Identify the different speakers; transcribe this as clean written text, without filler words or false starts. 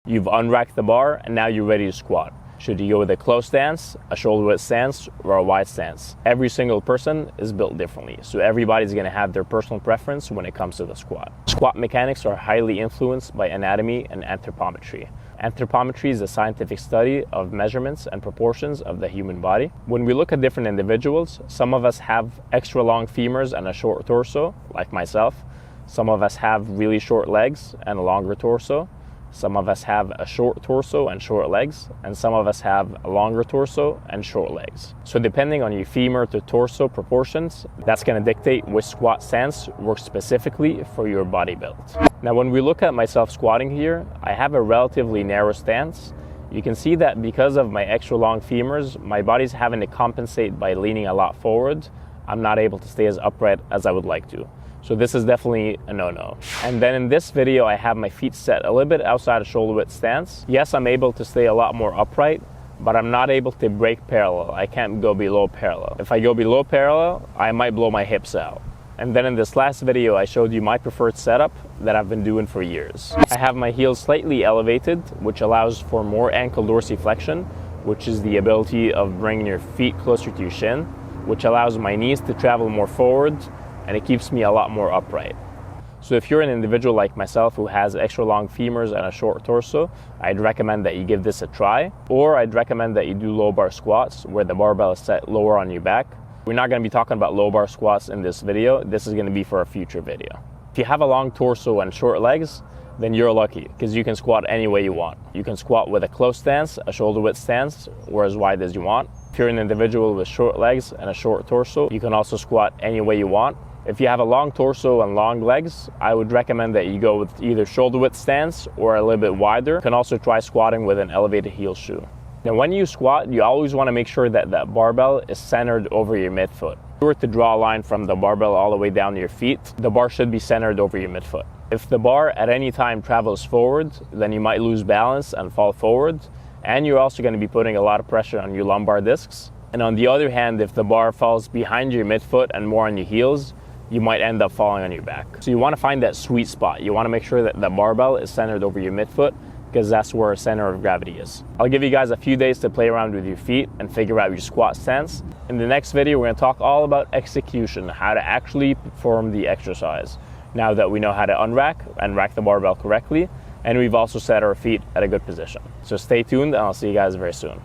Speaker 1: You've unracked the bar and now you're ready to squat. Should you go with a close stance, a shoulder width stance, or a wide stance? Every single person is built differently, so everybody's gonna have their personal preference when it comes to the squat. Squat mechanics are highly influenced by anatomy and anthropometry. Anthropometry is a scientific study of measurements and proportions of the human body. When we look at different individuals, some of us have extra long femurs and a short torso, like myself. Some of us have really short legs and a longer torso. Some of us have a short torso and short legs, and some of us have a longer torso and short legs. So depending on your femur to torso proportions, that's going to dictate which squat stance works specifically for your body build. Now when we look at myself squatting here, I have a relatively narrow stance. You can see that because of my extra long femurs, my body's having to compensate by leaning a lot forward. I'm not able to stay as upright as I would like to. So this is definitely a no-no. And then in this video, I have my feet set a little bit outside of shoulder width stance. Yes, I'm able to stay a lot more upright, but I'm not able to break parallel. I can't go below parallel. If I go below parallel, I might blow my hips out. And then in this last video, I showed you my preferred setup that I've been doing for years. I have my heels slightly elevated, which allows for more ankle dorsiflexion, which is the ability of bringing your feet closer to your shin, which allows my knees to travel more forward, and it keeps me a lot more upright. So if you're an individual like myself who has extra long femurs and a short torso, I'd recommend that you give this a try, or I'd recommend that you do low bar squats where the barbell is set lower on your back. We're not going to be talking about low bar squats in this video. This is going to be for a future video. If you have a long torso and short legs, then you're lucky because you can squat any way you want. You can squat with a close stance, a shoulder width stance, or as wide as you want. If you're an individual with short legs and a short torso, you can also squat any way you want. If you have a long torso and long legs, I would recommend that you go with either shoulder width stance or a little bit wider. You can also try squatting with an elevated heel shoe. Now when you squat, you always want to make sure that that barbell is centered over your midfoot. If you were to draw a line from the barbell all the way down to your feet, the bar should be centered over your midfoot. If the bar at any time travels forward, then you might lose balance and fall forward, and you're also going to be putting a lot of pressure on your lumbar discs. And on the other hand, if the bar falls behind your midfoot and more on your heels, you might end up falling on your back. So you want to find that sweet spot. You want to make sure that the barbell is centered over your midfoot because that's where center of gravity is. I'll give you guys a few days to play around with your feet and figure out your squat stance. In the next video, we're going to talk all about execution, how to actually perform the exercise. Now that we know how to unrack and rack the barbell correctly, and we've also set our feet at a good position. So stay tuned and I'll see you guys very soon.